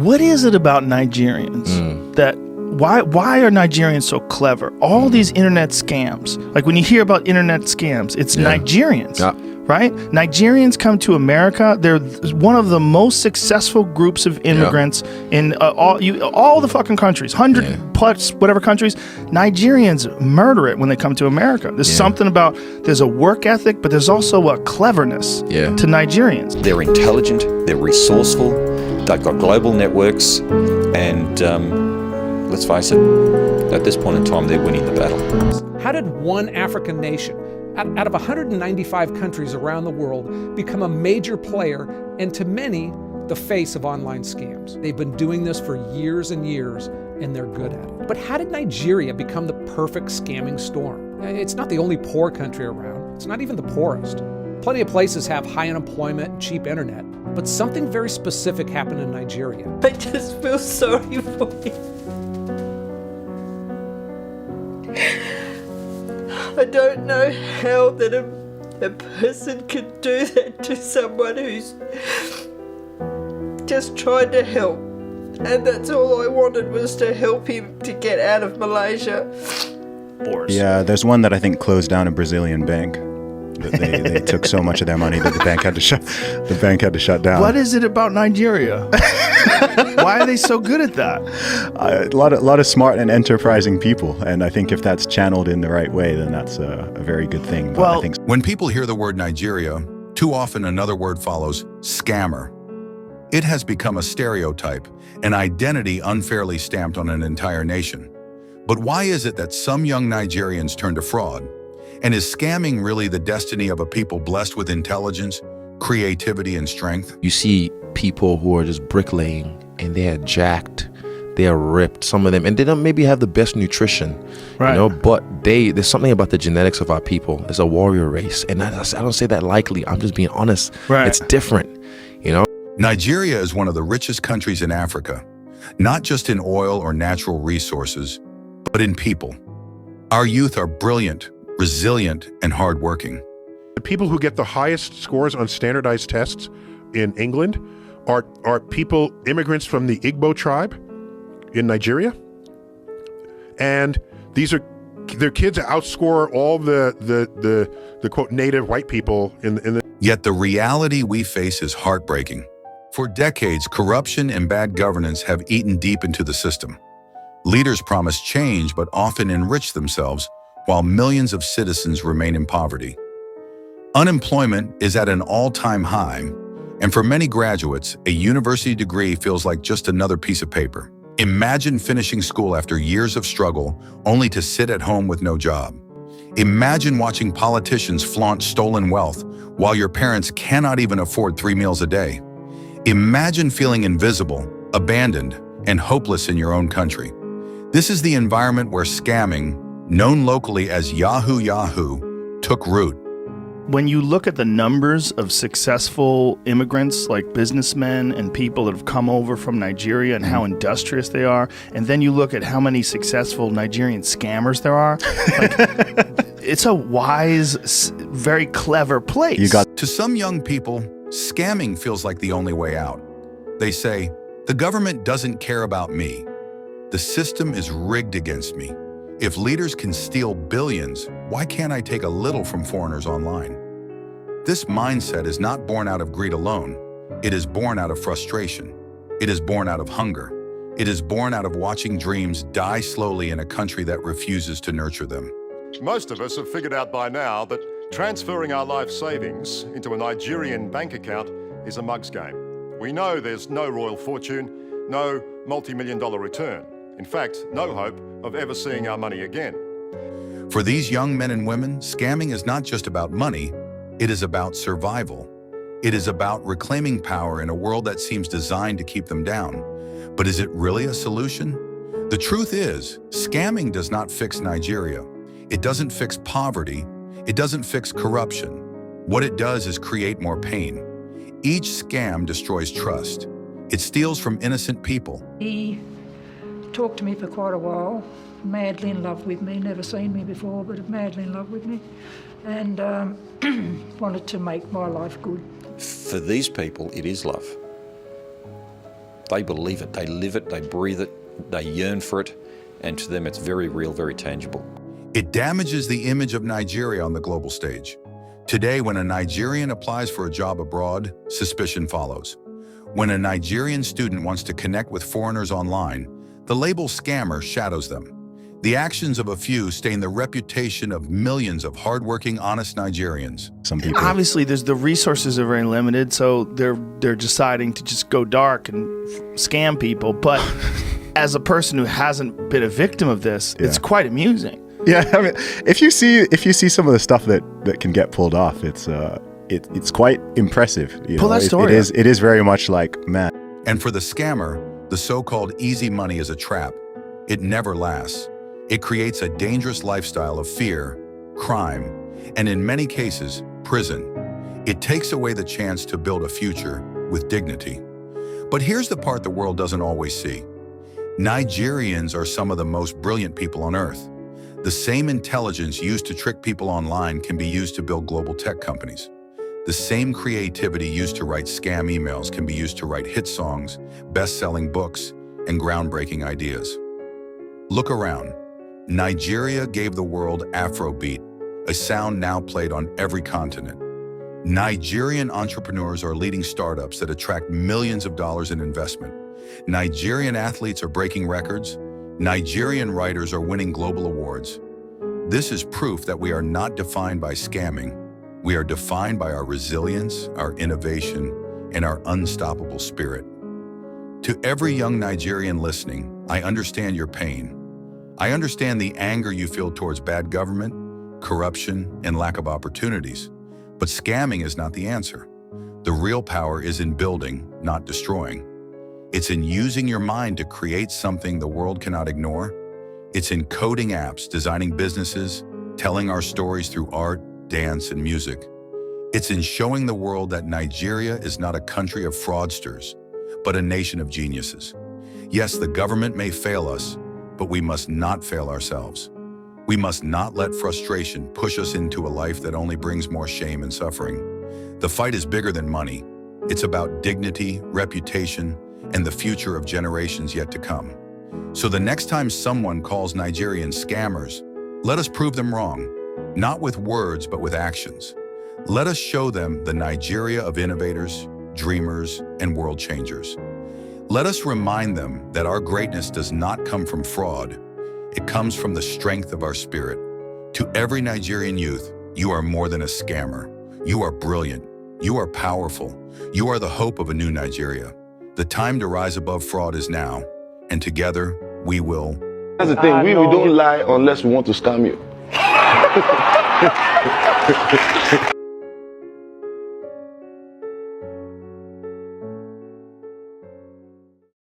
What is it about Nigerians that why are Nigerians so clever? All these internet scams, like when you hear about internet scams, it's Nigerians, right? Nigerians come to America. They're one of the most successful groups of immigrants in all the fucking countries, 100 plus whatever countries. Nigerians murder it when they come to America. There's something about, there's a work ethic, but there's also a cleverness to Nigerians. They're intelligent, they're resourceful, they've got global networks, and let's face it, at this point in time, they're winning the battle. How did one African nation, out of 195 countries around the world, become a major player and, to many, the face of online scams? They've been doing this for years and years, and they're good at it. But how did Nigeria become the perfect scamming storm? It's not the only poor country around. It's not even the poorest. Plenty of places have high unemployment and cheap internet, but something very specific happened in Nigeria. I just feel sorry for you. I don't know how that a person could do that to someone who's just tried to help. And that's all I wanted, was to help him to get out of Malaysia. Yeah, there's one that I think closed down a Brazilian bank. They took so much of their money that the bank had to shut down. What is it about Nigeria? Why are they so good at that? A lot of smart and enterprising people, and I think if that's channeled in the right way, then that's a very good thing. But I think when people hear the word Nigeria, too often another word follows: scammer. It has become a stereotype, an identity unfairly stamped on an entire nation. But why is it that some young Nigerians turn to fraud? And is scamming really the destiny of a people blessed with intelligence, creativity, and strength? You see people who are just bricklaying, and they are jacked, they are ripped, some of them, and they don't maybe have the best nutrition, right. You know, but there's something about the genetics of our people. It's a warrior race, and I don't say that lightly. I'm just being honest. Right. It's different, you know? Nigeria is one of the richest countries in Africa, not just in oil or natural resources, but in people. Our youth are brilliant, resilient, and hardworking. The people who get the highest scores on standardized tests in England are immigrants from the Igbo tribe in Nigeria. And their kids outscore all the quote native white people in the. Yet the reality we face is heartbreaking. For decades, corruption and bad governance have eaten deep into the system. Leaders promise change but often enrich themselves, while millions of citizens remain in poverty. Unemployment is at an all-time high, and for many graduates, a university degree feels like just another piece of paper. Imagine finishing school after years of struggle, only to sit at home with no job. Imagine watching politicians flaunt stolen wealth, while your parents cannot even afford 3 meals a day. Imagine feeling invisible, abandoned, and hopeless in your own country. This is the environment where scamming, known locally as Yahoo Yahoo, took root. When you look at the numbers of successful immigrants, like businessmen and people that have come over from Nigeria and how industrious they are, and then you look at how many successful Nigerian scammers there are, like, it's a wise, very clever place. To some young people, scamming feels like the only way out. They say, the government doesn't care about me. The system is rigged against me. If leaders can steal billions, why can't I take a little from foreigners online? This mindset is not born out of greed alone. It is born out of frustration. It is born out of hunger. It is born out of watching dreams die slowly in a country that refuses to nurture them. Most of us have figured out by now that transferring our life savings into a Nigerian bank account is a mug's game. We know there's no royal fortune, no multi-million-dollar return. In fact, no hope of ever seeing our money again. For these young men and women, scamming is not just about money, it is about survival. It is about reclaiming power in a world that seems designed to keep them down. But is it really a solution? The truth is, scamming does not fix Nigeria. It doesn't fix poverty. It doesn't fix corruption. What it does is create more pain. Each scam destroys trust. It steals from innocent people. He talked to me for quite a while, madly in love with me, never seen me before, but madly in love with me, and wanted to make my life good. For these people, it is love. They believe it, they live it, they breathe it, they yearn for it, and to them it's very real, very tangible. It damages the image of Nigeria on the global stage. Today, when a Nigerian applies for a job abroad, suspicion follows. When a Nigerian student wants to connect with foreigners online, the label scammer shadows them. The actions of a few stain the reputation of millions of hardworking, honest Nigerians. Some people. Obviously, the resources are very limited, so they're deciding to just go dark and scam people. But as a person who hasn't been a victim of this, it's quite amusing. Yeah, I mean, if you see some of the stuff that can get pulled off, it's quite impressive. Pull that story. It is very much like, man. And for the scammer, the so-called easy money is a trap. It never lasts. It creates a dangerous lifestyle of fear, crime, and in many cases, prison. It takes away the chance to build a future with dignity. But here's the part the world doesn't always see. Nigerians are some of the most brilliant people on earth. The same intelligence used to trick people online can be used to build global tech companies. The same creativity used to write scam emails can be used to write hit songs, best-selling books, and groundbreaking ideas. Look around. Nigeria gave the world Afrobeat, a sound now played on every continent. Nigerian entrepreneurs are leading startups that attract millions of dollars in investment. Nigerian athletes are breaking records. Nigerian writers are winning global awards. This is proof that we are not defined by scamming. We are defined by our resilience, our innovation, and our unstoppable spirit. To every young Nigerian listening, I understand your pain. I understand the anger you feel towards bad government, corruption, and lack of opportunities. But scamming is not the answer. The real power is in building, not destroying. It's in using your mind to create something the world cannot ignore. It's in coding apps, designing businesses, telling our stories through art, dance, and music. It's in showing the world that Nigeria is not a country of fraudsters, but a nation of geniuses. Yes, the government may fail us, but we must not fail ourselves. We must not let frustration push us into a life that only brings more shame and suffering. The fight is bigger than money. It's about dignity, reputation, and the future of generations yet to come. So the next time someone calls Nigerians scammers, let us prove them wrong, not with words, but with actions. Let us show them the Nigeria of innovators, dreamers, and world changers. Let us remind them that our greatness does not come from fraud. It comes from the strength of our spirit. To every Nigerian youth, you are more than a scammer. You are brilliant. You are powerful. You are the hope of a new Nigeria. The time to rise above fraud is now, and together we will. That's the thing, we don't lie unless we want to scam you.